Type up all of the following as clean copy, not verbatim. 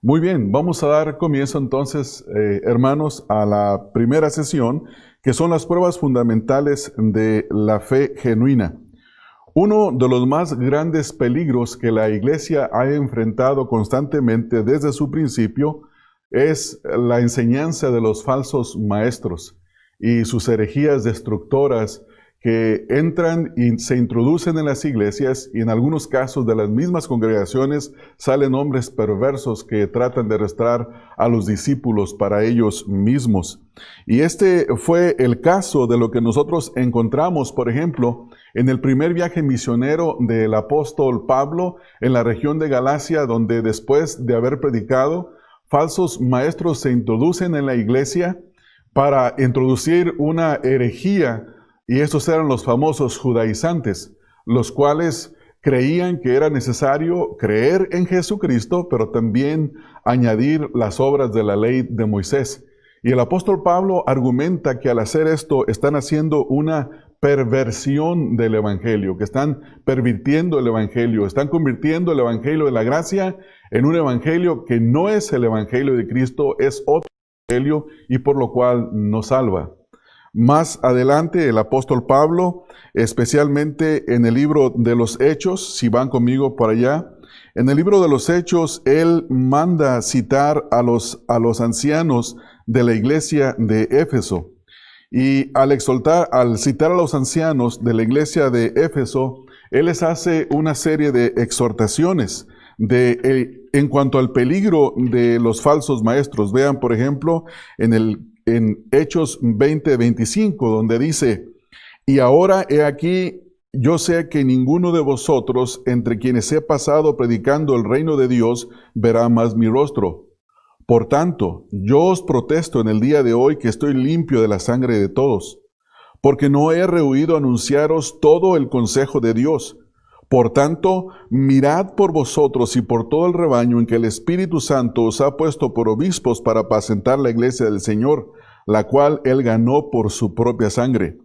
Muy bien, vamos a dar comienzo entonces, hermanos, a la primera sesión, que son las pruebas fundamentales de la fe genuina. Uno de los más grandes peligros que la Iglesia ha enfrentado constantemente desde su principio es la enseñanza de los falsos maestros y sus herejías destructoras que entran y se introducen en las iglesias, y en algunos casos de las mismas congregaciones salen hombres perversos que tratan de arrastrar a los discípulos para ellos mismos. Y este fue el caso de lo que nosotros encontramos, por ejemplo, en el primer viaje misionero del apóstol Pablo en la región de Galacia, donde después de haber predicado, falsos maestros se introducen en la iglesia para introducir una herejía. Y estos eran los famosos judaizantes, los cuales creían que era necesario creer en Jesucristo, pero también añadir las obras de la ley de Moisés. Y el apóstol Pablo argumenta que al hacer esto están haciendo una perversión del Evangelio, que están pervirtiendo el Evangelio, están convirtiendo el Evangelio de la gracia en un Evangelio que no es el Evangelio de Cristo, es otro Evangelio y por lo cual no salva. Más adelante el apóstol Pablo, especialmente en el libro de los Hechos, si van conmigo por allá, en el libro de los Hechos, él manda citar a los ancianos de la iglesia de Éfeso. Y al citar a los ancianos de la iglesia de Éfeso, él les hace una serie de exhortaciones en cuanto al peligro de los falsos maestros. Vean, por ejemplo, en Hechos 20:25, donde dice: y ahora he aquí, yo sé que ninguno de vosotros, entre quienes he pasado predicando el reino de Dios, verá más mi rostro. Por tanto, yo os protesto en el día de hoy que estoy limpio de la sangre de todos, porque no he rehuido anunciaros todo el consejo de Dios. Por tanto, mirad por vosotros y por todo el rebaño en que el Espíritu Santo os ha puesto por obispos para apacentar la iglesia del Señor, la cual Él ganó por su propia sangre.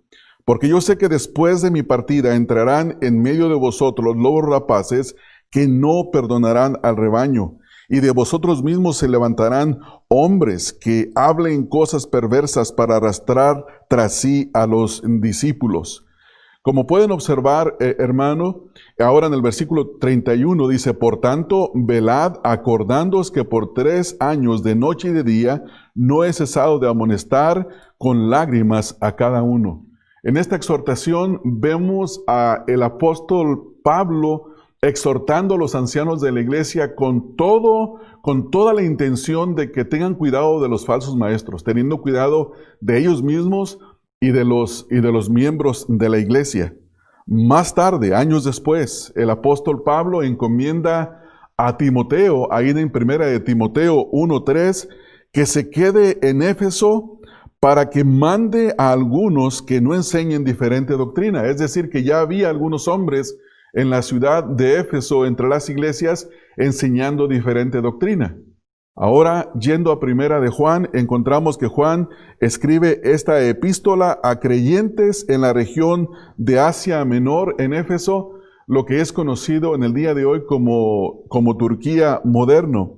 Porque yo sé que después de mi partida entrarán en medio de vosotros lobos rapaces que no perdonarán al rebaño, y de vosotros mismos se levantarán hombres que hablen cosas perversas para arrastrar tras sí a los discípulos. Como pueden observar, hermano, ahora en el versículo 31 dice: por tanto, velad, acordándoos que por 3 años de noche y de día no he cesado de amonestar con lágrimas a cada uno. En esta exhortación vemos a el apóstol Pablo exhortando a los ancianos de la iglesia con toda la intención de que tengan cuidado de los falsos maestros, teniendo cuidado de ellos mismos y de los miembros de la iglesia. Más tarde, años después, el apóstol Pablo encomienda a Timoteo, ahí en primera de Timoteo 1:3, que se quede en Éfeso para que mande a algunos que no enseñen diferente doctrina. Es decir, que ya había algunos hombres en la ciudad de Éfeso, entre las iglesias, enseñando diferente doctrina. Ahora, yendo a primera de Juan, encontramos que Juan escribe esta epístola a creyentes en la región de Asia Menor, en Éfeso, lo que es conocido en el día de hoy como Turquía moderno.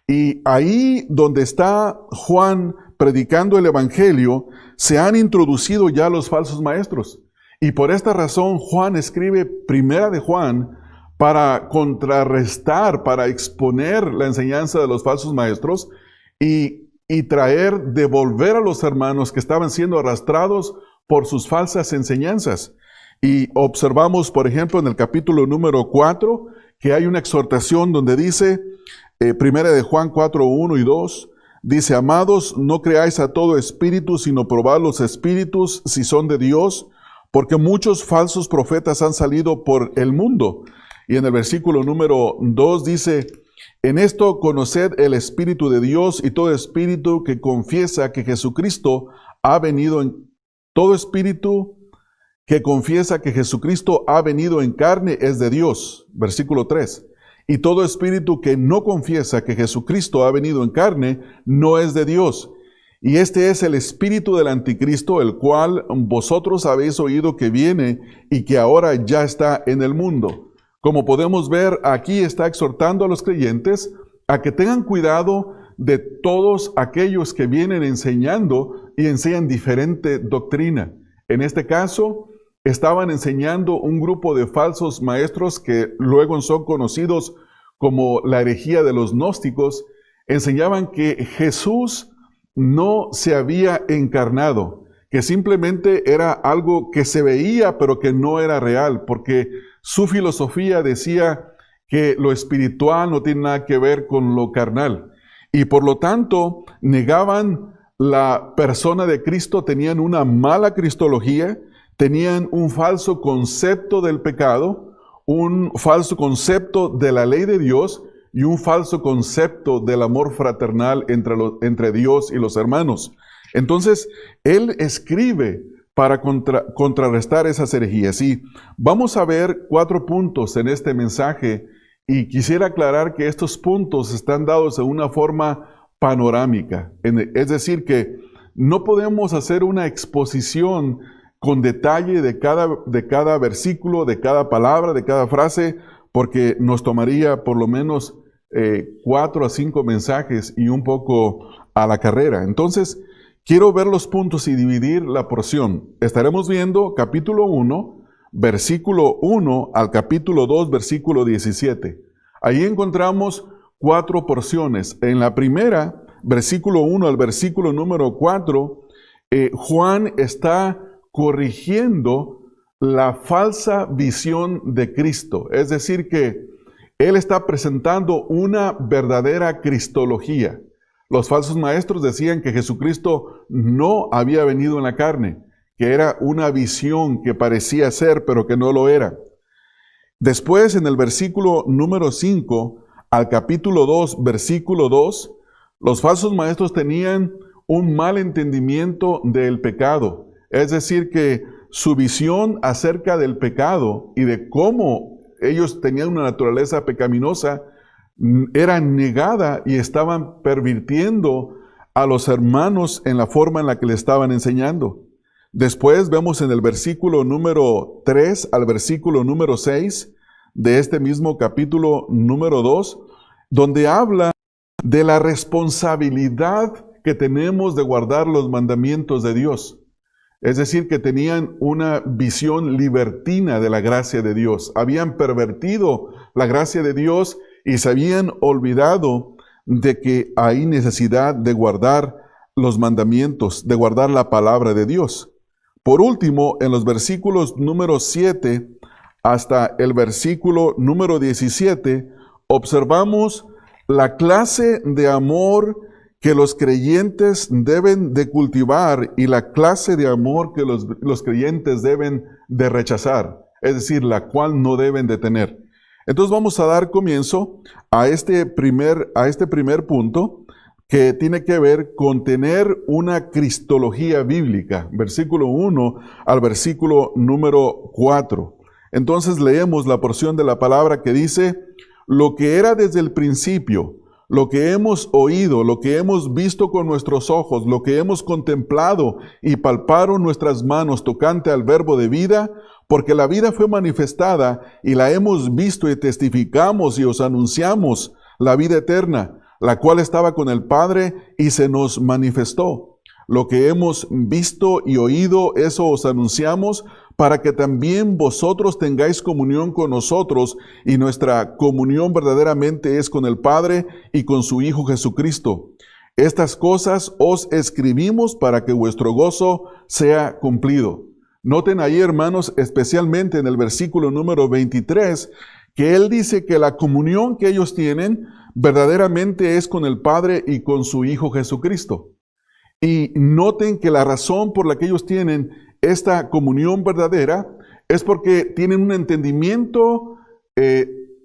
Y ahí donde está Juan predicando el Evangelio, se han introducido ya los falsos maestros. Y por esta razón Juan escribe primera de Juan para contrarrestar, para exponer la enseñanza de los falsos maestros y devolver a los hermanos que estaban siendo arrastrados por sus falsas enseñanzas. Y observamos, por ejemplo, en el capítulo número 4, que hay una exhortación donde dice, primera de Juan 4:1 y 2, dice: amados, no creáis a todo espíritu, sino probad los espíritus si son de Dios, porque muchos falsos profetas han salido por el mundo. Y en el versículo número 2 dice: en esto conoced el Espíritu de Dios, y todo espíritu que confiesa que Jesucristo ha venido todo espíritu que confiesa que Jesucristo ha venido en carne es de Dios. Versículo 3. Y todo espíritu que no confiesa que Jesucristo ha venido en carne no es de Dios. Y este es el espíritu del anticristo, el cual vosotros habéis oído que viene y que ahora ya está en el mundo. Como podemos ver, aquí está exhortando a los creyentes a que tengan cuidado de todos aquellos que vienen enseñando y enseñan diferente doctrina. En este caso, estaban enseñando un grupo de falsos maestros que luego son conocidos como la herejía de los gnósticos. Enseñaban que Jesús no se había encarnado, que simplemente era algo que se veía pero que no era real, porque su filosofía decía que lo espiritual no tiene nada que ver con lo carnal. Y por lo tanto, negaban la persona de Cristo, tenían una mala cristología, tenían un falso concepto del pecado, un falso concepto de la ley de Dios y un falso concepto del amor fraternal entre Dios y los hermanos. Entonces, él escribe para contrarrestar esas herejías. Y vamos a ver 4 puntos en este mensaje, y quisiera aclarar que estos puntos están dados en una forma panorámica. Es decir, que no podemos hacer una exposición con detalle de cada versículo, de cada palabra, de cada frase, porque nos tomaría por lo menos 4 a 5 mensajes y un poco a la carrera. Entonces, quiero ver los puntos y dividir la porción. Estaremos viendo capítulo 1, versículo 1 al capítulo 2, versículo 17. Ahí encontramos 4 porciones. En la primera, versículo 1 al versículo número 4, Juan está corrigiendo la falsa visión de Cristo. Es decir, que él está presentando una verdadera cristología. Los falsos maestros decían que Jesucristo no había venido en la carne, que era una visión que parecía ser, pero que no lo era. Después, en el versículo número 5 al capítulo 2, versículo 2, los falsos maestros tenían un mal entendimiento del pecado. Es decir, que su visión acerca del pecado y de cómo ellos tenían una naturaleza pecaminosa era negada y estaban pervirtiendo a los hermanos en la forma en la que le estaban enseñando. Después vemos en el versículo número 3 al versículo número 6 de este mismo capítulo número 2, donde habla de la responsabilidad que tenemos de guardar los mandamientos de Dios. Es decir, que tenían una visión libertina de la gracia de Dios. Habían pervertido la gracia de Dios y se habían olvidado de que hay necesidad de guardar los mandamientos, de guardar la palabra de Dios. Por último, en los versículos número 7 hasta el versículo número 17, observamos la clase de amor que los creyentes deben de cultivar y la clase de amor que los creyentes deben de rechazar, es decir, la cual no deben de tener. Entonces vamos a dar comienzo a este primer punto, que tiene que ver con tener una cristología bíblica, versículo 1 al versículo número 4. Entonces leemos la porción de la palabra que dice: lo que era desde el principio, lo que hemos oído, lo que hemos visto con nuestros ojos, lo que hemos contemplado y palparon nuestras manos tocante al verbo de vida, porque la vida fue manifestada y la hemos visto y testificamos y os anunciamos la vida eterna, la cual estaba con el Padre y se nos manifestó. Lo que hemos visto y oído, eso os anunciamos, para que también vosotros tengáis comunión con nosotros, y nuestra comunión verdaderamente es con el Padre y con su Hijo Jesucristo. Estas cosas os escribimos para que vuestro gozo sea cumplido. Noten ahí, hermanos, especialmente en el versículo número 23, que él dice que la comunión que ellos tienen verdaderamente es con el Padre y con su Hijo Jesucristo. Y noten que la razón por la que ellos tienen esta comunión verdadera es porque tienen un entendimiento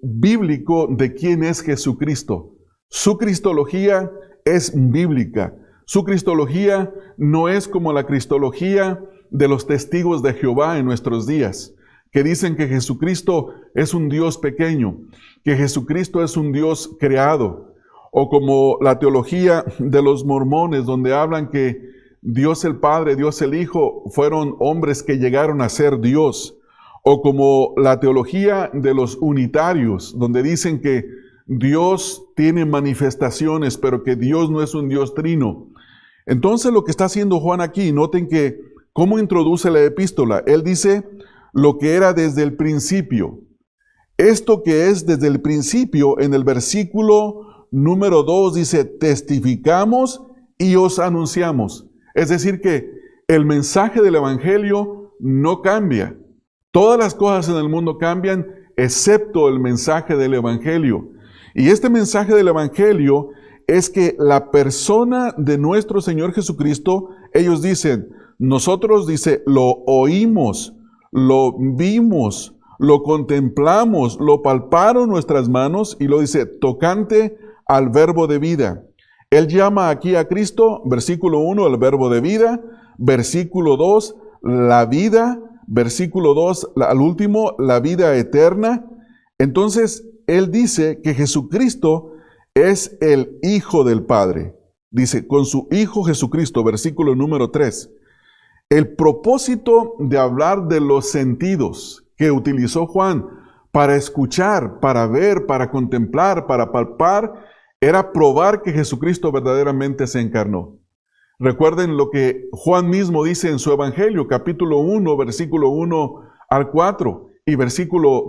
bíblico de quién es Jesucristo. Su cristología es bíblica. Su cristología no es como la cristología de los testigos de Jehová en nuestros días, que dicen que Jesucristo es un Dios pequeño, que Jesucristo es un Dios creado, o como la teología de los mormones, donde hablan que Dios el Padre, Dios el Hijo fueron hombres que llegaron a ser Dios, o como la teología de los unitarios, donde dicen que Dios tiene manifestaciones, pero que Dios no es un Dios trino. Entonces lo que está haciendo Juan aquí, noten que cómo introduce la epístola. Él dice lo que era desde el principio. Esto que es desde el principio, en el versículo número 2 dice, testificamos y os anunciamos. Es decir que el mensaje del Evangelio no cambia. Todas las cosas en el mundo cambian, excepto el mensaje del Evangelio. Y este mensaje del Evangelio es que la persona de nuestro Señor Jesucristo, ellos dicen, nosotros, dice, lo oímos, lo vimos, lo contemplamos, lo palparon nuestras manos, y lo dice, tocante al verbo de vida. Él llama aquí a Cristo, versículo 1, el verbo de vida, versículo 2, la vida, versículo 2, al último, la vida eterna. Entonces, él dice que Jesucristo es el Hijo del Padre. Dice, con su Hijo Jesucristo, versículo número 3. El propósito de hablar de los sentidos que utilizó Juan para escuchar, para ver, para contemplar, para palpar, era probar que Jesucristo verdaderamente se encarnó. Recuerden lo que Juan mismo dice en su Evangelio, capítulo 1, versículo 1 al 4, y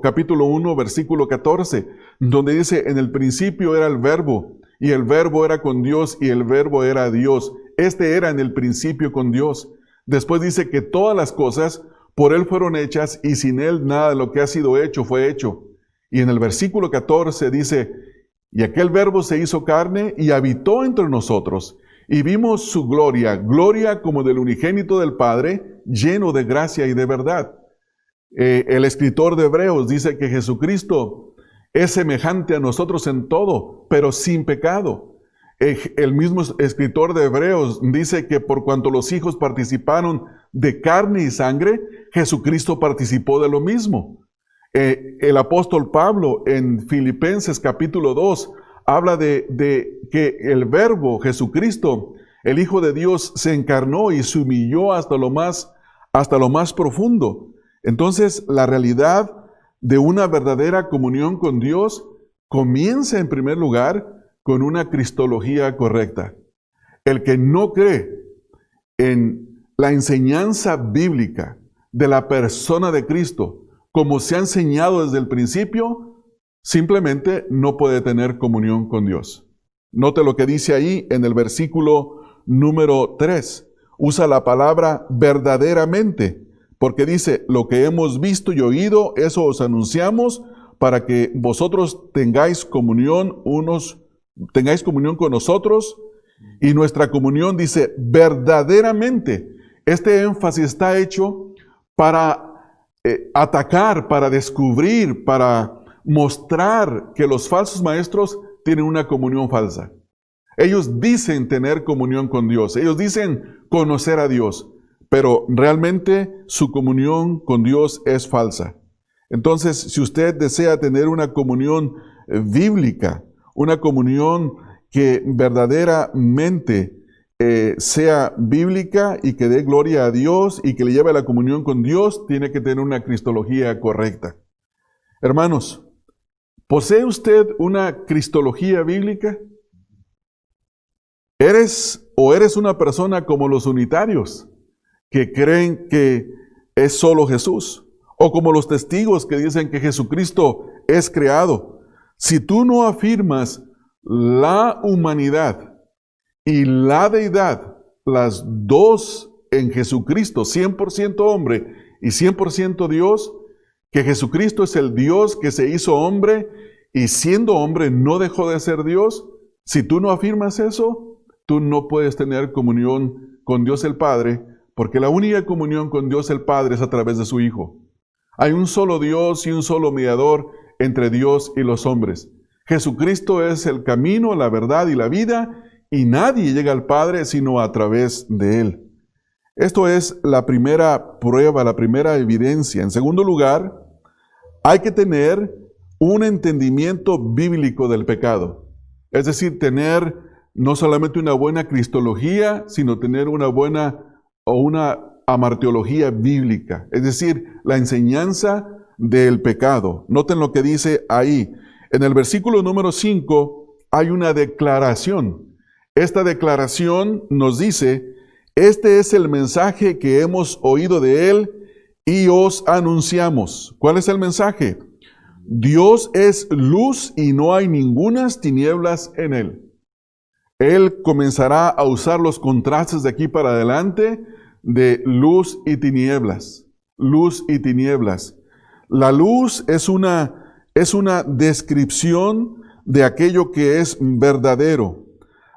capítulo 1, versículo 14, donde dice, en el principio era el Verbo, y el Verbo era con Dios, y el Verbo era Dios. Este era en el principio con Dios. Después dice que todas las cosas por Él fueron hechas, y sin Él nada de lo que ha sido hecho fue hecho. Y en el versículo 14 dice, y aquel Verbo se hizo carne y habitó entre nosotros, y vimos su gloria, gloria como del unigénito del Padre, lleno de gracia y de verdad. El escritor de Hebreos dice que Jesucristo es semejante a nosotros en todo, pero sin pecado. El mismo escritor de Hebreos dice que por cuanto los hijos participaron de carne y sangre, Jesucristo participó de lo mismo. El apóstol Pablo en Filipenses capítulo 2 habla de que el Verbo, Jesucristo, el Hijo de Dios, se encarnó y se humilló hasta lo más profundo. Entonces, la realidad de una verdadera comunión con Dios comienza en primer lugar con una cristología correcta. El que no cree en la enseñanza bíblica de la persona de Cristo, como se ha enseñado desde el principio, simplemente no puede tener comunión con Dios. Note lo que dice ahí en el versículo número 3. Usa la palabra verdaderamente, porque dice, lo que hemos visto y oído, eso os anunciamos, para que vosotros tengáis comunión con nosotros, y nuestra comunión, dice, verdaderamente. Este énfasis está hecho para atacar, para descubrir, para mostrar que los falsos maestros tienen una comunión falsa. Ellos dicen tener comunión con Dios, ellos dicen conocer a Dios, pero realmente su comunión con Dios es falsa. Entonces, si usted desea tener una comunión bíblica, una comunión que verdaderamente sea bíblica y que dé gloria a Dios y que le lleve a la comunión con Dios, tiene que tener una cristología correcta. Hermanos, ¿posee usted una cristología bíblica? ¿Eres una persona como los unitarios, que creen que es solo Jesús? ¿O como los testigos que dicen que Jesucristo es creado? Si tú no afirmas la humanidad y la deidad, las dos en Jesucristo, 100% hombre y 100% Dios, que Jesucristo es el Dios que se hizo hombre y siendo hombre no dejó de ser Dios, si tú no afirmas eso, tú no puedes tener comunión con Dios el Padre, porque la única comunión con Dios el Padre es a través de su Hijo. Hay un solo Dios y un solo mediador entre Dios y los hombres. Jesucristo es el camino, la verdad y la vida, y nadie llega al Padre sino a través de Él. Esto es la primera prueba, la primera evidencia. En segundo lugar, hay que tener un entendimiento bíblico del pecado. Es decir, tener no solamente una buena cristología, sino tener una buena o una amarteología bíblica. Es decir, la enseñanza del pecado. Noten lo que dice ahí. En el versículo número 5 hay una declaración. Esta declaración nos dice: este es el mensaje que hemos oído de Él y os anunciamos. ¿Cuál es el mensaje? Dios es luz y no hay ningunas tinieblas en Él. Él comenzará a usar los contrastes de aquí para adelante de luz y tinieblas. Luz y tinieblas. La luz es una descripción de aquello que es verdadero.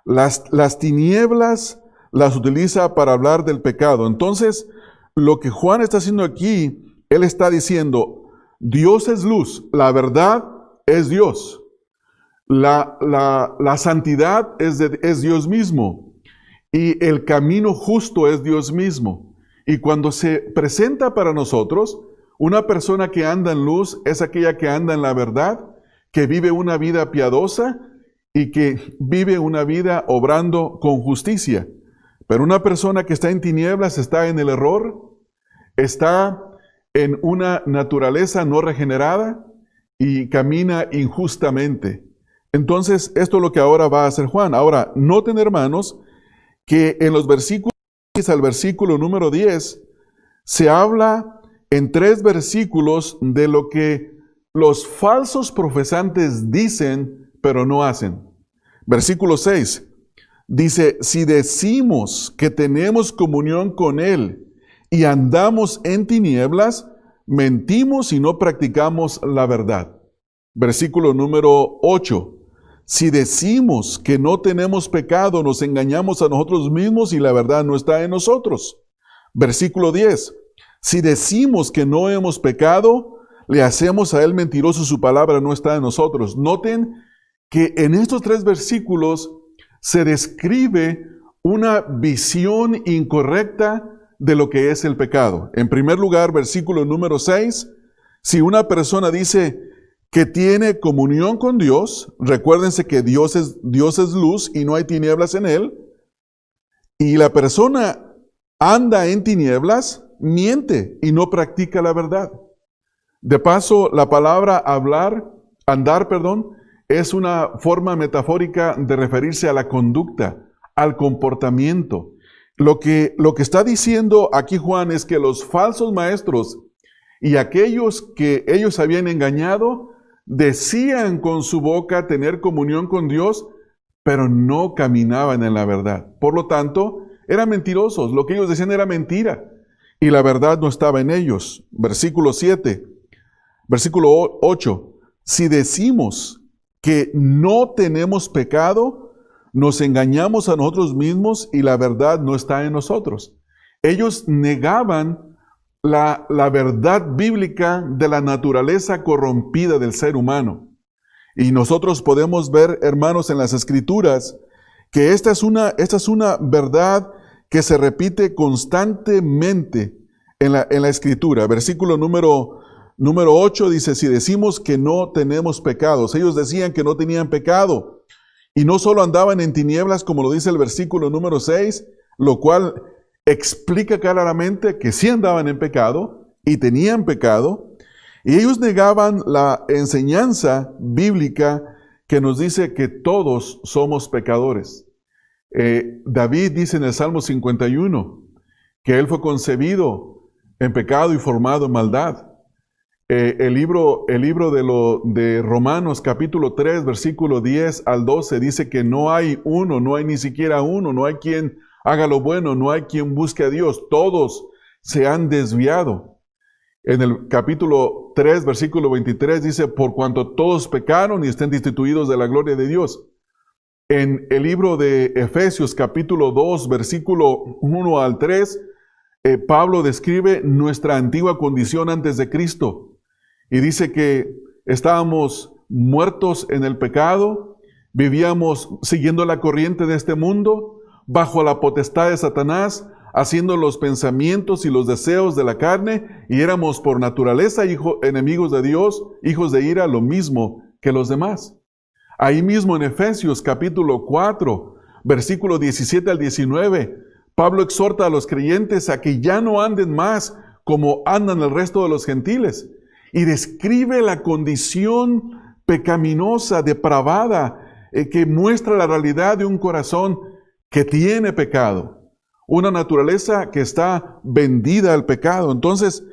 Las tinieblas las utiliza para hablar del pecado. Entonces, lo que Juan está haciendo aquí, él está diciendo: Dios es luz, la verdad es Dios. La santidad es Dios mismo. Y el camino justo es Dios mismo. Y cuando se presenta para nosotros, una persona que anda en luz es aquella que anda en la verdad, que vive una vida piadosa y que vive una vida obrando con justicia. Pero una persona que está en tinieblas está en el error, está en una naturaleza no regenerada y camina injustamente. Entonces, esto es lo que ahora va a hacer Juan. Ahora, noten, hermanos, que en los versículos 6 al versículo número 10 se habla en 3 versículos de lo que los falsos profesantes dicen, pero no hacen. Versículo 6 dice: si decimos que tenemos comunión con Él y andamos en tinieblas, mentimos y no practicamos la verdad. Versículo número 8. Si decimos que no tenemos pecado, nos engañamos a nosotros mismos y la verdad no está en nosotros. Versículo 10. Si decimos que no hemos pecado, le hacemos a Él mentiroso y su palabra no está en nosotros. Noten que en estos 3 versículos se describe una visión incorrecta de lo que es el pecado. En primer lugar, versículo número 6, si una persona dice que tiene comunión con Dios, recuérdense que Dios es luz y no hay tinieblas en Él, y la persona anda en tinieblas, miente y no practica la verdad. De paso, la palabra andar, es una forma metafórica de referirse a la conducta, al comportamiento. Lo que está diciendo aquí Juan es que los falsos maestros y aquellos que ellos habían engañado decían con su boca tener comunión con Dios, pero no caminaban en la verdad. Por lo tanto, eran mentirosos. Lo que ellos decían era mentira y la verdad no estaba en ellos. Versículo 7, versículo 8. Si decimos que no tenemos pecado, nos engañamos a nosotros mismos y la verdad no está en nosotros. Ellos negaban la verdad bíblica de la naturaleza corrompida del ser humano. Y nosotros podemos ver, hermanos, en las Escrituras, que esta es una verdad que se repite constantemente en la Escritura. Versículo número 8 dice: si decimos que no tenemos pecados. Ellos decían que no tenían pecado. Y no solo andaban en tinieblas, como lo dice el versículo número 6, lo cual explica claramente que sí andaban en pecado y tenían pecado. Y ellos negaban la enseñanza bíblica que nos dice que todos somos pecadores. David dice en el Salmo 51 que él fue concebido en pecado y formado en maldad. El libro de Romanos capítulo 3, versículo 10 al 12 dice que no hay ni siquiera uno, no hay quien haga lo bueno, no hay quien busque a Dios, todos se han desviado. En el capítulo 3, versículo 23 dice: por cuanto todos pecaron y estén destituidos de la gloria de Dios. En el libro de Efesios capítulo 2, versículo 1 al 3, Pablo describe nuestra antigua condición antes de Cristo. Y dice que estábamos muertos en el pecado, vivíamos siguiendo la corriente de este mundo, bajo la potestad de Satanás, haciendo los pensamientos y los deseos de la carne, y éramos por naturaleza enemigos de Dios, hijos de ira, lo mismo que los demás. Ahí mismo en Efesios capítulo 4, versículo 17 al 19, Pablo exhorta a los creyentes a que ya no anden más como andan el resto de los gentiles, y describe la condición pecaminosa, depravada, que muestra la realidad de un corazón que tiene pecado, una naturaleza que está vendida al pecado. Entonces,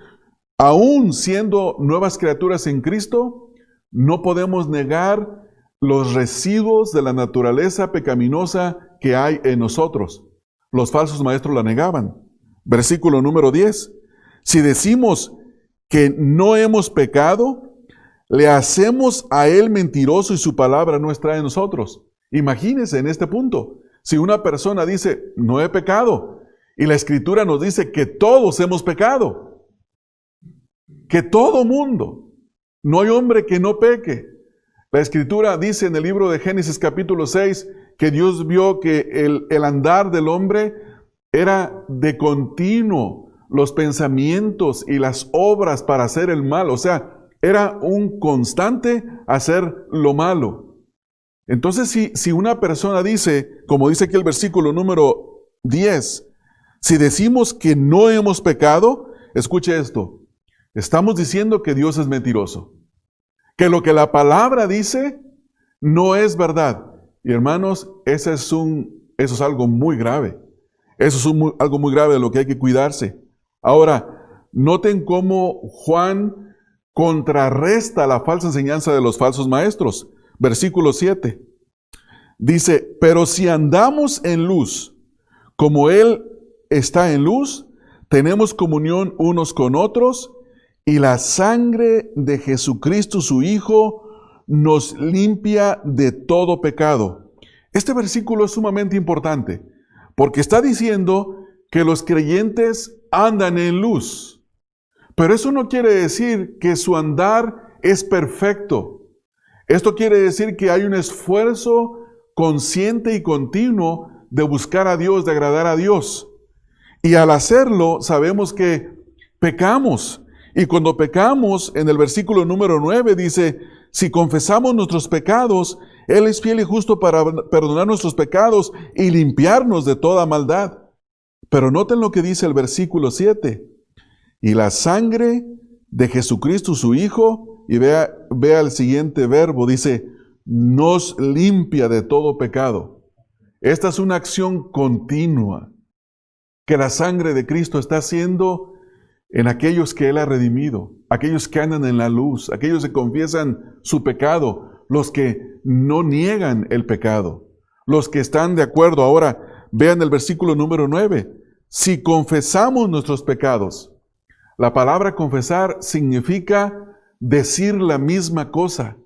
aún siendo nuevas criaturas en Cristo, no podemos negar los residuos de la naturaleza pecaminosa que hay en nosotros. Los falsos maestros la negaban. Versículo número 10. Si decimos que no hemos pecado, le hacemos a él mentiroso y su palabra no está en nosotros. Imagínense en este punto. Si una persona dice, no he pecado, y la Escritura nos dice que todos hemos pecado, que todo mundo, no hay hombre que no peque. La Escritura dice en el libro de Génesis capítulo 6 que Dios vio que el andar del hombre era de continuo, los pensamientos y las obras para hacer el mal, o sea, era un constante hacer lo malo. Entonces, si una persona dice, como dice aquí el versículo número 10, si decimos que no hemos pecado, escuche esto, estamos diciendo que Dios es mentiroso, que lo que la palabra dice no es verdad. Y hermanos, eso es algo muy grave. Eso es algo muy grave de lo que hay que cuidarse. Ahora, noten cómo Juan contrarresta la falsa enseñanza de los falsos maestros. Versículo 7. Dice, pero si andamos en luz, como Él está en luz, tenemos comunión unos con otros, y la sangre de Jesucristo, su Hijo, nos limpia de todo pecado. Este versículo es sumamente importante, porque está diciendo que los creyentes andan en luz. Pero eso no quiere decir que su andar es perfecto. Esto quiere decir que hay un esfuerzo consciente y continuo de buscar a Dios, de agradar a Dios. Y al hacerlo, sabemos que pecamos. Y cuando pecamos, en el versículo número 9 dice, si confesamos nuestros pecados, Él es fiel y justo para perdonar nuestros pecados y limpiarnos de toda maldad. Pero noten lo que dice el versículo 7. Y la sangre de Jesucristo, su Hijo, y vea el siguiente verbo, dice, nos limpia de todo pecado. Esta es una acción continua que la sangre de Cristo está haciendo en aquellos que Él ha redimido, aquellos que andan en la luz, aquellos que confiesan su pecado, los que no niegan el pecado, los que están de acuerdo. Ahora, vean el versículo número 9. Si confesamos nuestros pecados, la palabra confesar significa decir la misma cosa,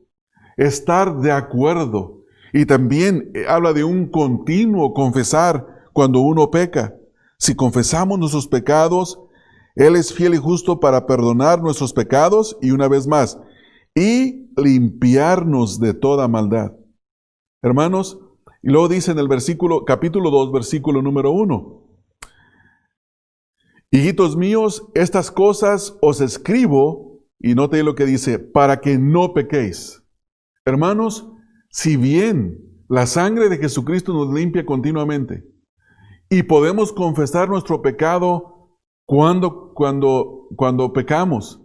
estar de acuerdo. Y también habla de un continuo confesar cuando uno peca. Si confesamos nuestros pecados, Él es fiel y justo para perdonar nuestros pecados, y una vez más, y limpiarnos de toda maldad. Hermanos, y luego dice en el capítulo 2, versículo número 1. Hijitos míos, estas cosas os escribo, y note lo que dice, para que no pequéis. Hermanos, si bien la sangre de Jesucristo nos limpia continuamente, y podemos confesar nuestro pecado cuando pecamos,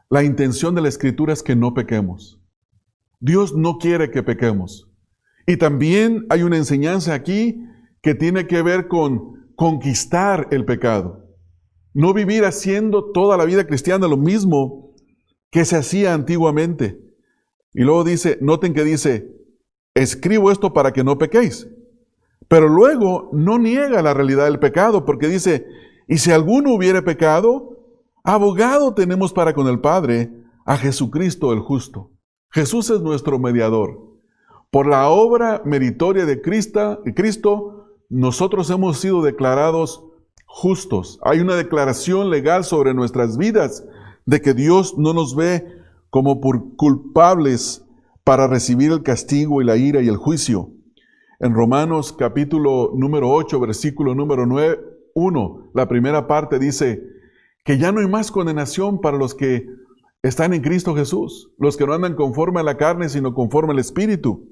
la intención de la Escritura es que no pequemos. Dios no quiere que pequemos. Y también hay una enseñanza aquí que tiene que ver con conquistar el pecado. No vivir haciendo toda la vida cristiana lo mismo que se hacía antiguamente. Y luego dice, noten que dice, escribo esto para que no pequéis. Pero luego no niega la realidad del pecado, porque dice, y si alguno hubiere pecado, abogado tenemos para con el Padre, a Jesucristo el justo. Jesús es nuestro mediador. Por la obra meritoria de Cristo, nosotros hemos sido declarados justos. Hay una declaración legal sobre nuestras vidas de que Dios no nos ve como culpables para recibir el castigo y la ira y el juicio. En Romanos capítulo número 8, versículo número 1, la primera parte dice que ya no hay más condenación para los que están en Cristo Jesús, los que no andan conforme a la carne, sino conforme al Espíritu.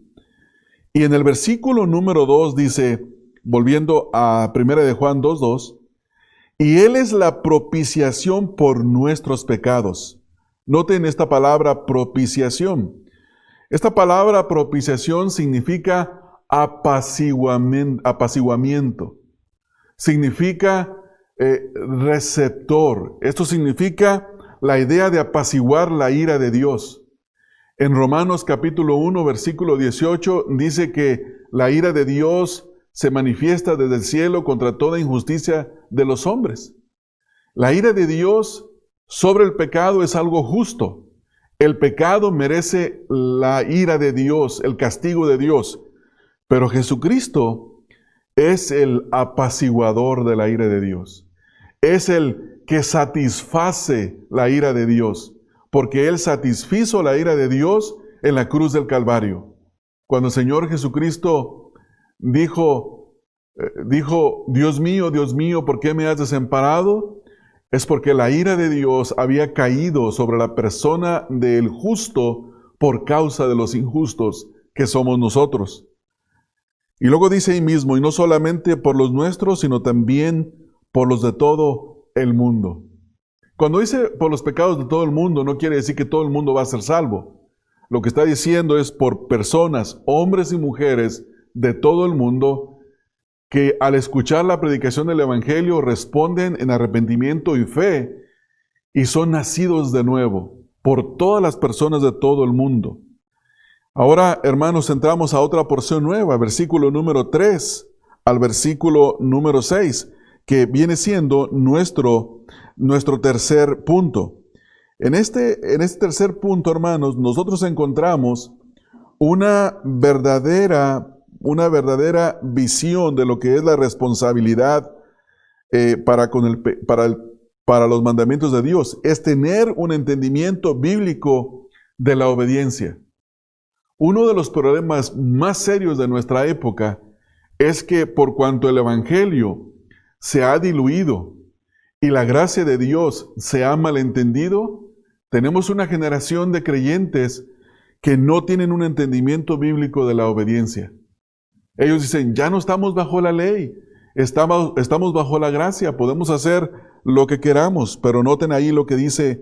Y en el versículo número 2 dice, volviendo a 1 de Juan 2:2, y Él es la propiciación por nuestros pecados. Noten esta palabra propiciación. Esta palabra propiciación significa apaciguamiento, significa receptor. Esto significa la idea de apaciguar la ira de Dios. En Romanos capítulo 1, versículo 18, dice que la ira de Dios se manifiesta desde el cielo contra toda injusticia de los hombres. La ira de Dios sobre el pecado es algo justo. El pecado merece la ira de Dios, el castigo de Dios. Pero Jesucristo es el apaciguador de la ira de Dios. Es el que satisface la ira de Dios, porque Él satisfizo la ira de Dios en la cruz del Calvario. Cuando el Señor Jesucristo dijo, Dios mío, ¿por qué me has desamparado? Es porque la ira de Dios había caído sobre la persona del justo por causa de los injustos que somos nosotros. Y luego dice ahí mismo, y no solamente por los nuestros, sino también por los de todo el mundo. Cuando dice por los pecados de todo el mundo, no quiere decir que todo el mundo va a ser salvo. Lo que está diciendo es por personas, hombres y mujeres de todo el mundo, que al escuchar la predicación del Evangelio responden en arrepentimiento y fe y son nacidos de nuevo por todas las personas de todo el mundo. Ahora, hermanos, entramos a otra porción nueva, versículo número 3 al versículo número 6, que viene siendo nuestro tercer punto. En este tercer punto, hermanos, nosotros encontramos una verdadera visión de lo que es la responsabilidad para los mandamientos de Dios. Es tener un entendimiento bíblico de la obediencia. Uno de los problemas más serios de nuestra época es que por cuanto el Evangelio se ha diluido y la gracia de Dios se ha malentendido, tenemos una generación de creyentes que no tienen un entendimiento bíblico de la obediencia. Ellos dicen, ya no estamos bajo la ley, estamos bajo la gracia, podemos hacer lo que queramos, pero noten ahí lo que dice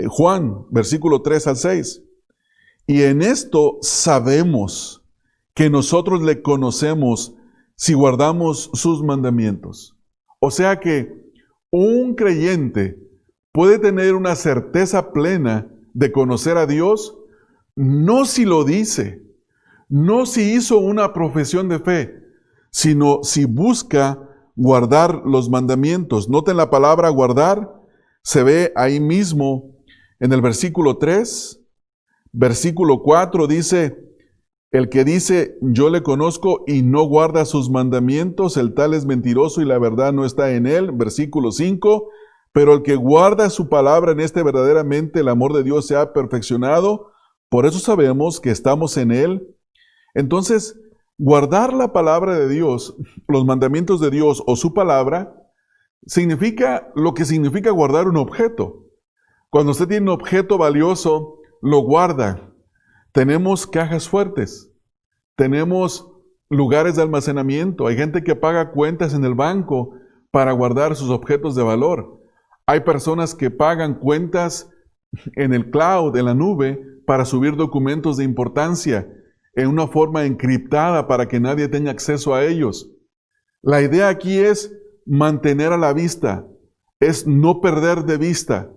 Juan, versículo 3 al 6. Y en esto sabemos que nosotros le conocemos si guardamos sus mandamientos. O sea que un creyente puede tener una certeza plena de conocer a Dios, no si lo dice, no si hizo una profesión de fe, sino si busca guardar los mandamientos. Noten la palabra guardar, se ve ahí mismo en el versículo 3. Versículo 4 dice, el que dice, yo le conozco y no guarda sus mandamientos, el tal es mentiroso y la verdad no está en él. Versículo 5, pero el que guarda su palabra, en este verdaderamente el amor de Dios se ha perfeccionado, por eso sabemos que estamos en él. Entonces, guardar la palabra de Dios, los mandamientos de Dios o su palabra, significa lo que significa guardar un objeto. Cuando usted tiene un objeto valioso, lo guarda. Tenemos cajas fuertes, tenemos lugares de almacenamiento, hay gente que paga cuentas en el banco para guardar sus objetos de valor. Hay personas que pagan cuentas en el cloud, en la nube, para subir documentos de importancia en una forma encriptada para que nadie tenga acceso a ellos. La idea aquí es mantener a la vista, es no perder de vista.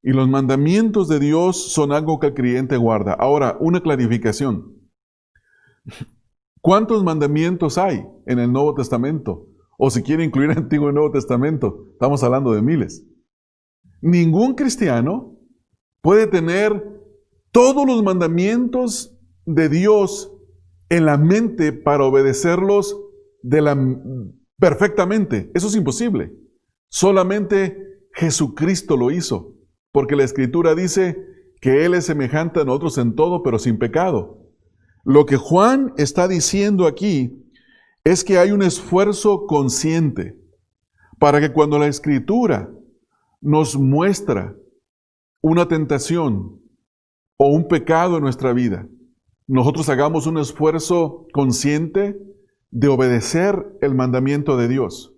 Y los mandamientos de Dios son algo que el creyente guarda. Ahora, una clarificación. ¿Cuántos mandamientos hay en el Nuevo Testamento? O si quiere incluir el Antiguo y Nuevo Testamento, estamos hablando de miles. Ningún cristiano puede tener todos los mandamientos de Dios en la mente para obedecerlos perfectamente. Eso es imposible. Solamente Jesucristo lo hizo. Porque la Escritura dice que Él es semejante a nosotros en todo, pero sin pecado. Lo que Juan está diciendo aquí es que hay un esfuerzo consciente para que cuando la Escritura nos muestra una tentación o un pecado en nuestra vida, nosotros hagamos un esfuerzo consciente de obedecer el mandamiento de Dios.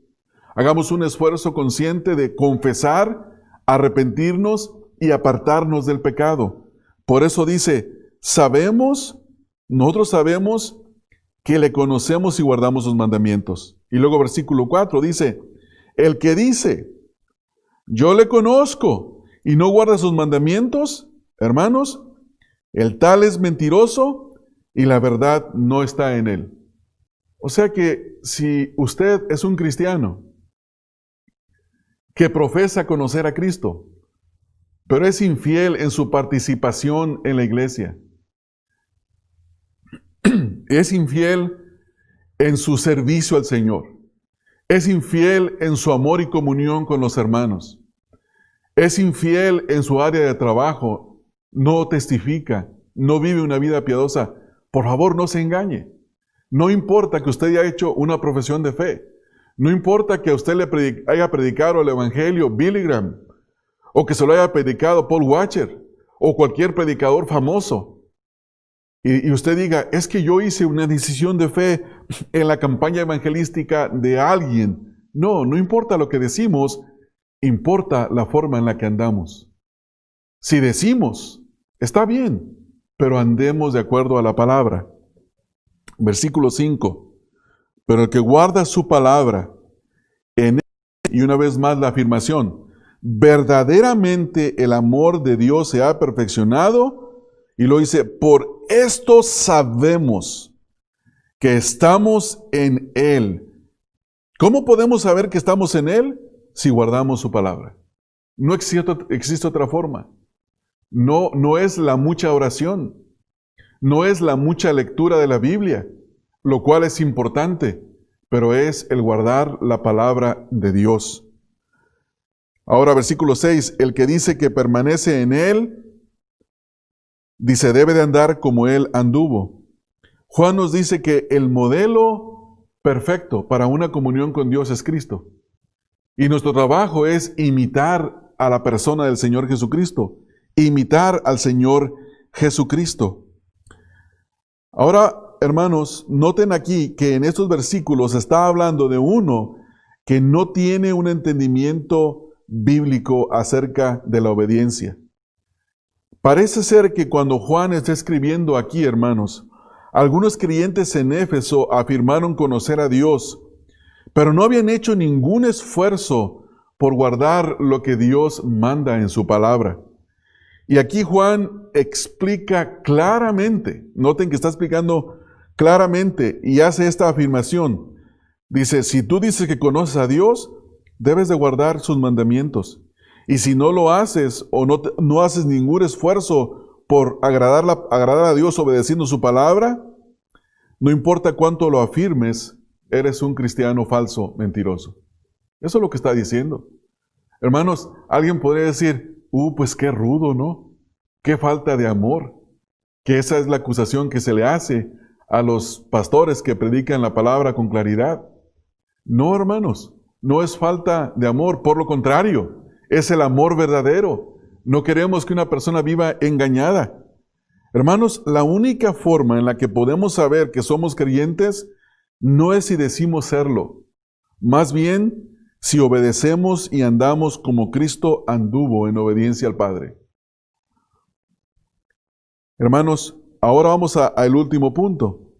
Hagamos un esfuerzo consciente de confesar, arrepentirnos y apartarnos del pecado. Por eso dice, nosotros sabemos que le conocemos y guardamos sus mandamientos. Y luego versículo 4 dice, el que dice, yo le conozco y no guarda sus mandamientos, hermanos, el tal es mentiroso y la verdad no está en él. O sea que si usted es un cristiano que profesa conocer a Cristo, pero es infiel en su participación en la iglesia, es infiel en su servicio al Señor, es infiel en su amor y comunión con los hermanos, es infiel en su área de trabajo, no testifica, no vive una vida piadosa, por favor no se engañe. No importa que usted haya hecho una profesión de fe, no importa que a usted le haya predicado el Evangelio Billy Graham, o que se lo haya predicado Paul Washer, o cualquier predicador famoso, y usted diga, es que yo hice una decisión de fe en la campaña evangelística de alguien. No, no importa lo que decimos, importa la forma en la que andamos. Si decimos, está bien, pero andemos de acuerdo a la palabra. Versículo 5. Pero el que guarda su palabra, en él, y una vez más la afirmación, verdaderamente el amor de Dios se ha perfeccionado, y lo dice, por esto sabemos que estamos en Él. ¿Cómo podemos saber que estamos en Él? Si guardamos su palabra. No existe otra forma. No es la mucha oración. No es la mucha lectura de la Biblia, lo cual es importante, pero es el guardar la palabra de Dios. Ahora, versículo 6, el que dice que permanece en Él, dice, debe de andar como Él anduvo. Juan nos dice que el modelo perfecto para una comunión con Dios es Cristo. Y nuestro trabajo es imitar a la persona del Señor Jesucristo, imitar al Señor Jesucristo. Ahora, hermanos, noten aquí que en estos versículos está hablando de uno que no tiene un entendimiento bíblico acerca de la obediencia. Parece ser que cuando Juan está escribiendo aquí, hermanos, algunos creyentes en Éfeso afirmaron conocer a Dios, pero no habían hecho ningún esfuerzo por guardar lo que Dios manda en su palabra. Y aquí Juan explica claramente, noten que está explicando claramente y hace esta afirmación. Dice, si tú dices que conoces a Dios, debes de guardar sus mandamientos. Y si no lo haces o no haces ningún esfuerzo por agradar a Dios obedeciendo su palabra, no importa cuánto lo afirmes, eres un cristiano falso, mentiroso. Eso es lo que está diciendo. Hermanos, alguien podría decir, pues qué rudo, ¿no? Qué falta de amor. Que esa es la acusación que se le hace a los pastores que predican la palabra con claridad. No, hermanos, no es falta de amor, por lo contrario, es el amor verdadero. No queremos que una persona viva engañada. Hermanos, la única forma en la que podemos saber que somos creyentes no es si decimos serlo, más bien si obedecemos y andamos como Cristo anduvo en obediencia al Padre. Hermanos, ahora vamos al último punto.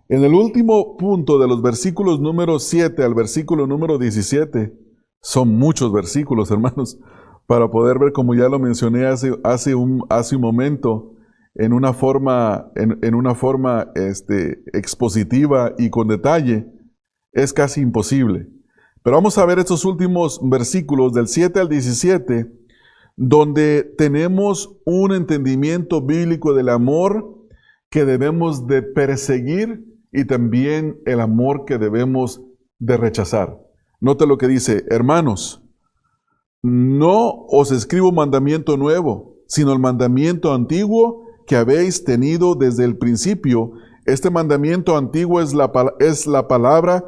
En el último punto de los versículos número 7 al versículo número 17, son muchos versículos, hermanos, para poder ver, como ya lo mencioné hace un momento, en una forma expositiva y con detalle, es casi imposible. Pero vamos a ver estos últimos versículos del 7 al 17, donde tenemos un entendimiento bíblico del amor que debemos de perseguir y también el amor que debemos de rechazar. Note lo que dice, hermanos, no os escribo un mandamiento nuevo, sino el mandamiento antiguo que habéis tenido desde el principio. Este mandamiento antiguo es la palabra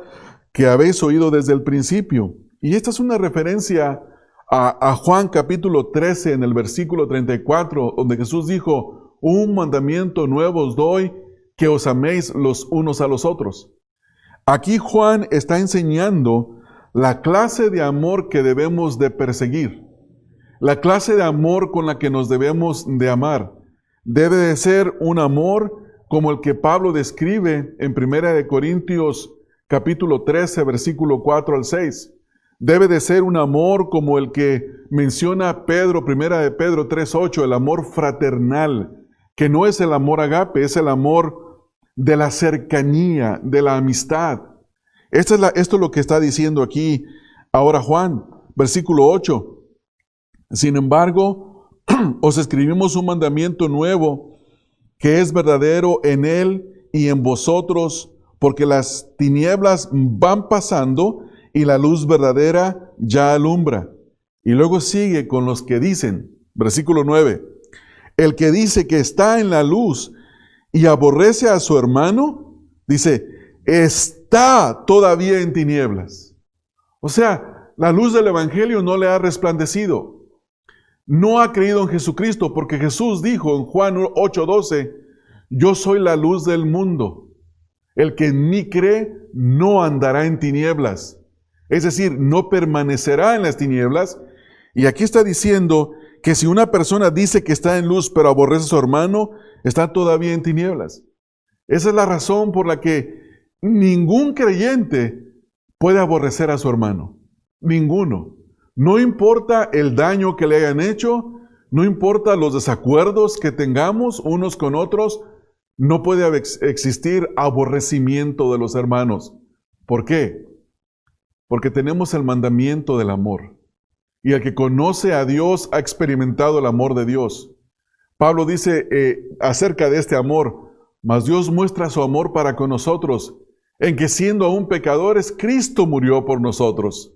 que habéis oído desde el principio. Y esta es una referencia a Juan capítulo 13 en el versículo 34, donde Jesús dijo, un mandamiento nuevo os doy, que os améis los unos a los otros. Aquí Juan está enseñando la clase de amor que debemos de perseguir, la clase de amor con la que nos debemos de amar. Debe de ser un amor como el que Pablo describe en 1 Corintios capítulo 13, versículo 4 al 6. Debe de ser un amor como el que menciona Pedro, 1 Pedro 8, el amor fraternal, que no es el amor agape, es el amor de la cercanía, de la amistad. Esto es lo que está diciendo aquí ahora Juan, versículo 8. Sin embargo, os escribimos un mandamiento nuevo, que es verdadero en él y en vosotros, porque las tinieblas van pasando y la luz verdadera ya alumbra. Y luego sigue con los que dicen, versículo 9, el que dice que está en la luz y aborrece a su hermano, dice, está todavía en tinieblas. O sea, la luz del Evangelio no le ha resplandecido. No ha creído en Jesucristo, porque Jesús dijo en Juan 8:12, yo soy la luz del mundo. El que en mí cree no andará en tinieblas. Es decir, no permanecerá en las tinieblas. Y aquí está diciendo que si una persona dice que está en luz pero aborrece a su hermano, está todavía en tinieblas. Esa es la razón por la que ningún creyente puede aborrecer a su hermano. Ninguno. No importa el daño que le hayan hecho, no importa los desacuerdos que tengamos unos con otros, no puede existir aborrecimiento de los hermanos. ¿Por qué? Porque tenemos el mandamiento del amor. Y el que conoce a Dios ha experimentado el amor de Dios. Pablo dice acerca de este amor, mas Dios muestra su amor para con nosotros, en que siendo aún pecadores, Cristo murió por nosotros.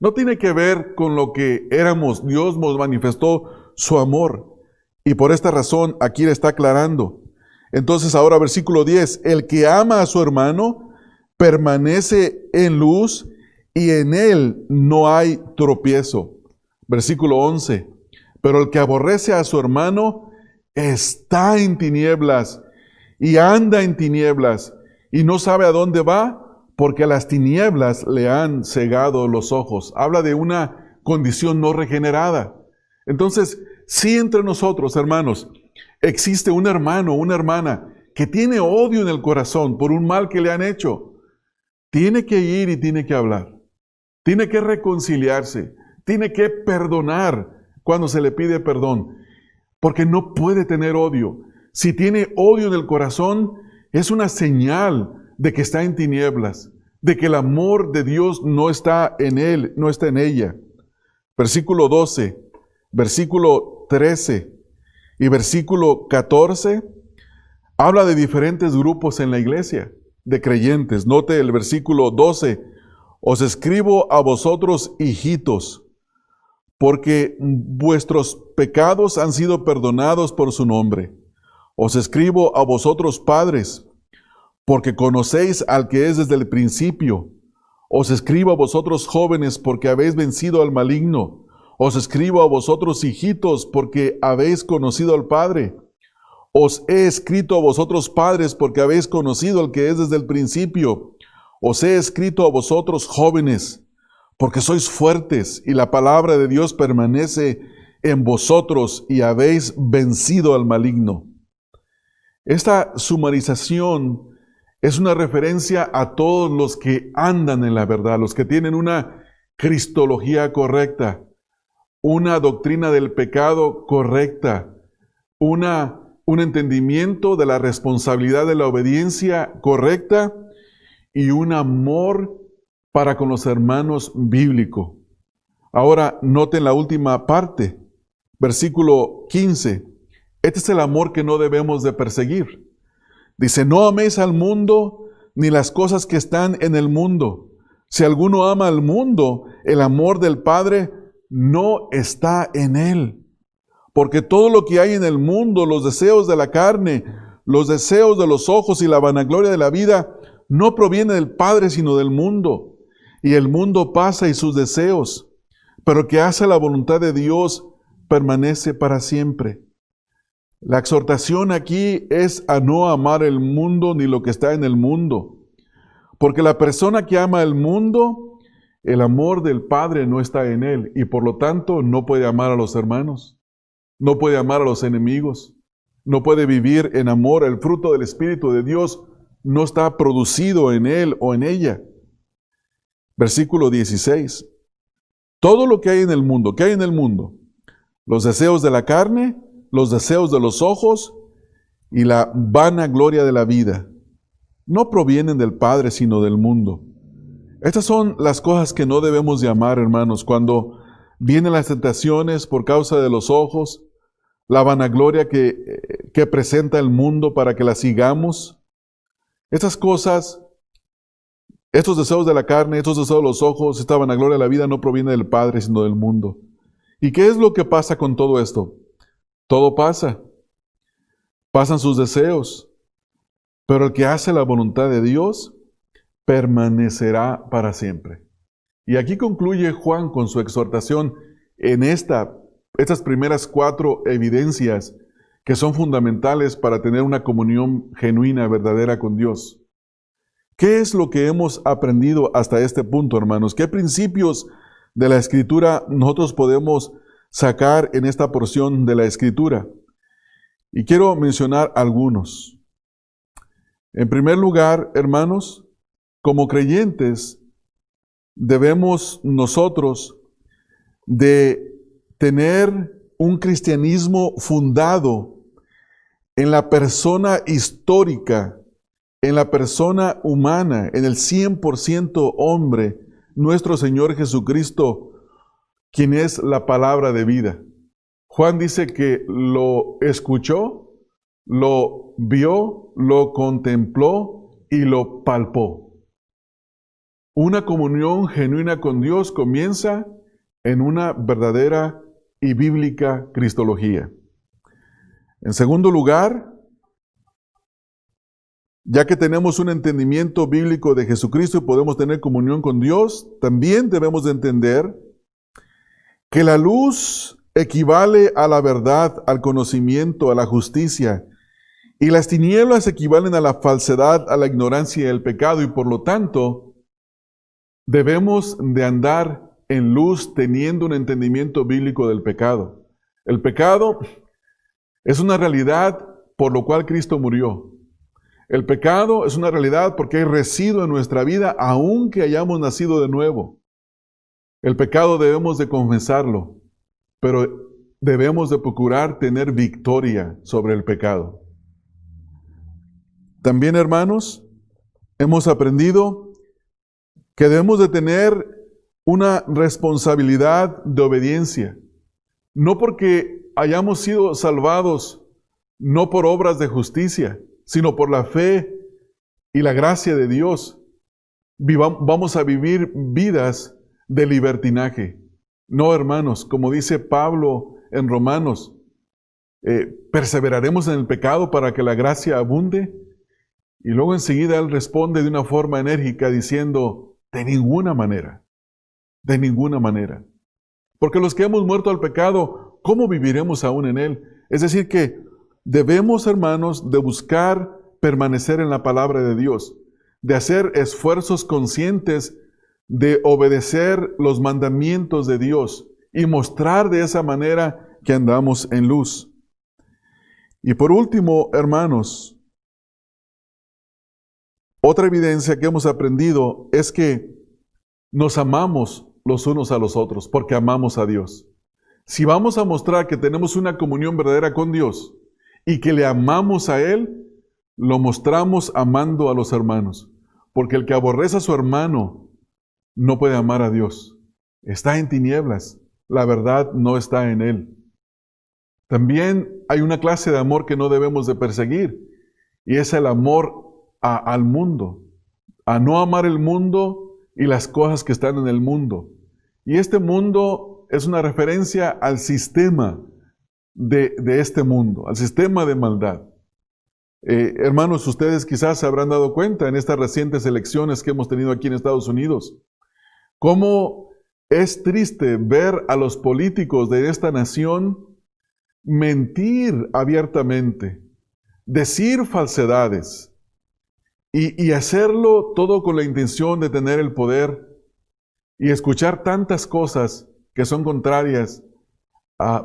No tiene que ver con lo que éramos. Dios nos manifestó su amor. Y por esta razón aquí le está aclarando. Entonces ahora versículo 10. El que ama a su hermano permanece en luz y en él no hay tropiezo. Versículo 11. Pero el que aborrece a su hermano está en tinieblas y anda en tinieblas y no sabe a dónde va, porque las tinieblas le han cegado los ojos. Habla de una condición no regenerada. Entonces, si entre nosotros, hermanos, existe un hermano o una hermana que tiene odio en el corazón por un mal que le han hecho, tiene que ir y tiene que hablar. Tiene que reconciliarse. Tiene que perdonar cuando se le pide perdón. Porque no puede tener odio. Si tiene odio en el corazón, es una señal de que está en tinieblas, de que el amor de Dios no está en él, no está en ella. Versículo 12, versículo 13 y versículo 14 habla de diferentes grupos en la iglesia, de creyentes. Note el versículo 12, os escribo a vosotros, hijitos, porque vuestros pecados han sido perdonados por su nombre. Os escribo a vosotros, padres, porque conocéis al que es desde el principio. Os escribo a vosotros, jóvenes, porque habéis vencido al maligno. Os escribo a vosotros, hijitos, porque habéis conocido al Padre. Os he escrito a vosotros, padres, porque habéis conocido al que es desde el principio. Os he escrito a vosotros, jóvenes, porque sois fuertes, y la palabra de Dios permanece en vosotros, y habéis vencido al maligno. Esta sumarización es una referencia a todos los que andan en la verdad, los que tienen una cristología correcta, una doctrina del pecado correcta, un entendimiento de la responsabilidad de la obediencia correcta y un amor para con los hermanos bíblico. Ahora, noten la última parte, versículo 15. Este es el amor que no debemos de perseguir. Dice, no améis al mundo ni las cosas que están en el mundo. Si alguno ama al mundo, el amor del Padre no está en él. Porque todo lo que hay en el mundo, los deseos de la carne, los deseos de los ojos y la vanagloria de la vida, no proviene del Padre, sino del mundo. Y el mundo pasa y sus deseos, pero que hace la voluntad de Dios permanece para siempre. La exhortación aquí es a no amar el mundo ni lo que está en el mundo. Porque la persona que ama el mundo, el amor del Padre no está en él y por lo tanto no puede amar a los hermanos, no puede amar a los enemigos, no puede vivir en amor. El fruto del Espíritu de Dios no está producido en él o en ella. Versículo 16. Todo lo que hay en el mundo, ¿qué hay en el mundo? Los deseos de la carne, los deseos de los ojos y la vanagloria de la vida. No provienen del Padre, sino del mundo. Estas son las cosas que no debemos de amar, hermanos, cuando vienen las tentaciones por causa de los ojos, la vanagloria que presenta el mundo para que la sigamos. Estas cosas, estos deseos de la carne, estos deseos de los ojos, esta vanagloria de la vida no proviene del Padre, sino del mundo. ¿Y qué es lo que pasa con todo esto? Todo pasa. Pasan sus deseos. Pero el que hace la voluntad de Dios permanecerá para siempre. Y aquí concluye Juan con su exhortación en estas primeras 4 evidencias que son fundamentales para tener una comunión genuina, verdadera con Dios. ¿Qué es lo que hemos aprendido hasta este punto, hermanos? ¿Qué principios de la Escritura nosotros podemos sacar en esta porción de la Escritura? Y quiero mencionar algunos. En primer lugar, hermanos, como creyentes, debemos nosotros de tener un cristianismo fundado en la persona histórica, en la persona humana, en el 100% hombre, nuestro Señor Jesucristo, quien es la palabra de vida. Juan dice que lo escuchó, lo vio, lo contempló y lo palpó. Una comunión genuina con Dios comienza en una verdadera y bíblica cristología. En segundo lugar, ya que tenemos un entendimiento bíblico de Jesucristo y podemos tener comunión con Dios, también debemos de entender que la luz equivale a la verdad, al conocimiento, a la justicia, y las tinieblas equivalen a la falsedad, a la ignorancia y al pecado, y por lo tanto, debemos de andar en luz teniendo un entendimiento bíblico del pecado. El pecado es una realidad por lo cual Cristo murió. El pecado es una realidad porque hay residuo en nuestra vida, aunque hayamos nacido de nuevo. El pecado debemos de confesarlo, pero debemos de procurar tener victoria sobre el pecado. También, hermanos, hemos aprendido que debemos de tener una responsabilidad de obediencia. No porque hayamos sido salvados, no por obras de justicia, sino por la fe y la gracia de Dios. Vamos a vivir vidas de libertinaje. No, hermanos, como dice Pablo en Romanos, perseveraremos en el pecado para que la gracia abunde. Y luego enseguida él responde de una forma enérgica diciendo, de ninguna manera, de ninguna manera. Porque los que hemos muerto al pecado, ¿cómo viviremos aún en él? Es decir que debemos, hermanos, de buscar permanecer en la palabra de Dios, de hacer esfuerzos conscientes de obedecer los mandamientos de Dios y mostrar de esa manera que andamos en luz. Y por último, hermanos, otra evidencia que hemos aprendido es que nos amamos los unos a los otros porque amamos a Dios. Si vamos a mostrar que tenemos una comunión verdadera con Dios y que le amamos a Él, lo mostramos amando a los hermanos. Porque el que aborrece a su hermano no puede amar a Dios. Está en tinieblas. La verdad no está en él. También hay una clase de amor que no debemos de perseguir. Y es el amor al mundo. A no amar el mundo y las cosas que están en el mundo. Y este mundo es una referencia al sistema de este mundo, al sistema de maldad. Hermanos, ustedes quizás se habrán dado cuenta en estas recientes elecciones que hemos tenido aquí en Estados Unidos, cómo es triste ver a los políticos de esta nación mentir abiertamente, decir falsedades y hacerlo todo con la intención de tener el poder y escuchar tantas cosas que son contrarias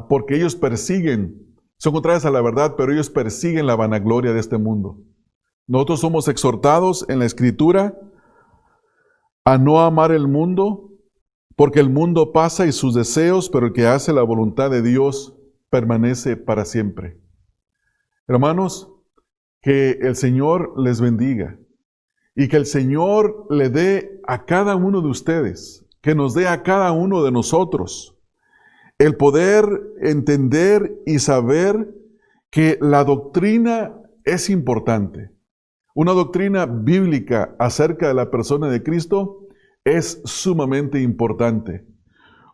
porque ellos persiguen son contrarias a la verdad, pero ellos persiguen la vanagloria de este mundo. Nosotros somos exhortados en la Escritura a no amar el mundo, porque el mundo pasa y sus deseos, pero el que hace la voluntad de Dios permanece para siempre. Hermanos, que el Señor les bendiga y que el Señor le dé a cada uno de ustedes, que nos dé a cada uno de nosotros el poder entender y saber que la doctrina es importante. Una doctrina bíblica acerca de la persona de Cristo es sumamente importante.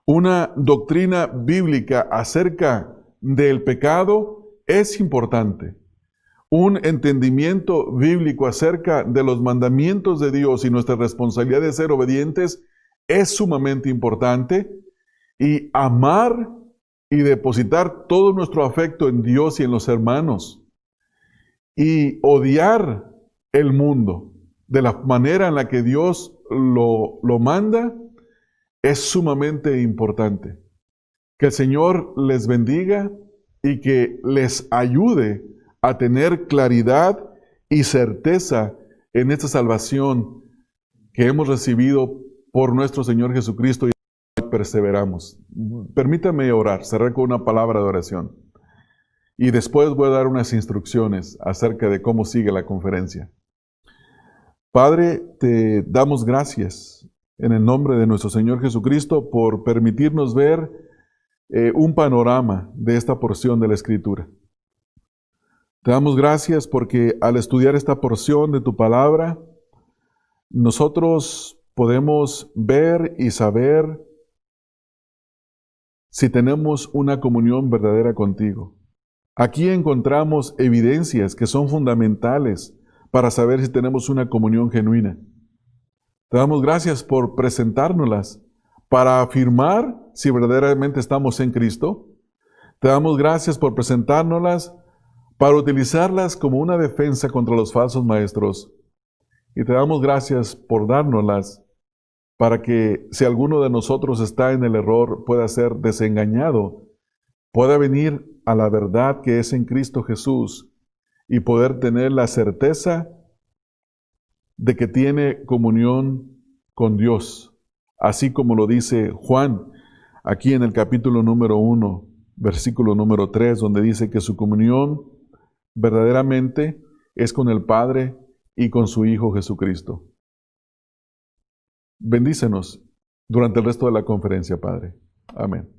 Una doctrina bíblica acerca del pecado es importante. Un entendimiento bíblico acerca de los mandamientos de Dios y nuestra responsabilidad de ser obedientes es sumamente importante. Y amar y depositar todo nuestro afecto en Dios y en los hermanos. Y odiar el mundo de la manera en la que Dios lo manda es sumamente importante. Que el Señor les bendiga y que les ayude a tener claridad y certeza en esta salvación que hemos recibido por nuestro Señor Jesucristo y perseveramos. Permítame orar, cerrar con una palabra de oración. Y después voy a dar unas instrucciones acerca de cómo sigue la conferencia. Padre, te damos gracias en el nombre de nuestro Señor Jesucristo por permitirnos ver un panorama de esta porción de la Escritura. Te damos gracias porque al estudiar esta porción de tu palabra, nosotros podemos ver y saber si tenemos una comunión verdadera contigo. Aquí encontramos evidencias que son fundamentales para saber si tenemos una comunión genuina. Te damos gracias por presentárnoslas para afirmar si verdaderamente estamos en Cristo. Te damos gracias por presentárnoslas para utilizarlas como una defensa contra los falsos maestros. Y te damos gracias por dárnoslas para que si alguno de nosotros está en el error pueda ser desengañado, pueda venir a la verdad que es en Cristo Jesús y poder tener la certeza de que tiene comunión con Dios, así como lo dice Juan aquí en el capítulo número 1, versículo número 3, donde dice que su comunión verdaderamente es con el Padre y con su Hijo Jesucristo. Bendícenos durante el resto de la conferencia, Padre. Amén.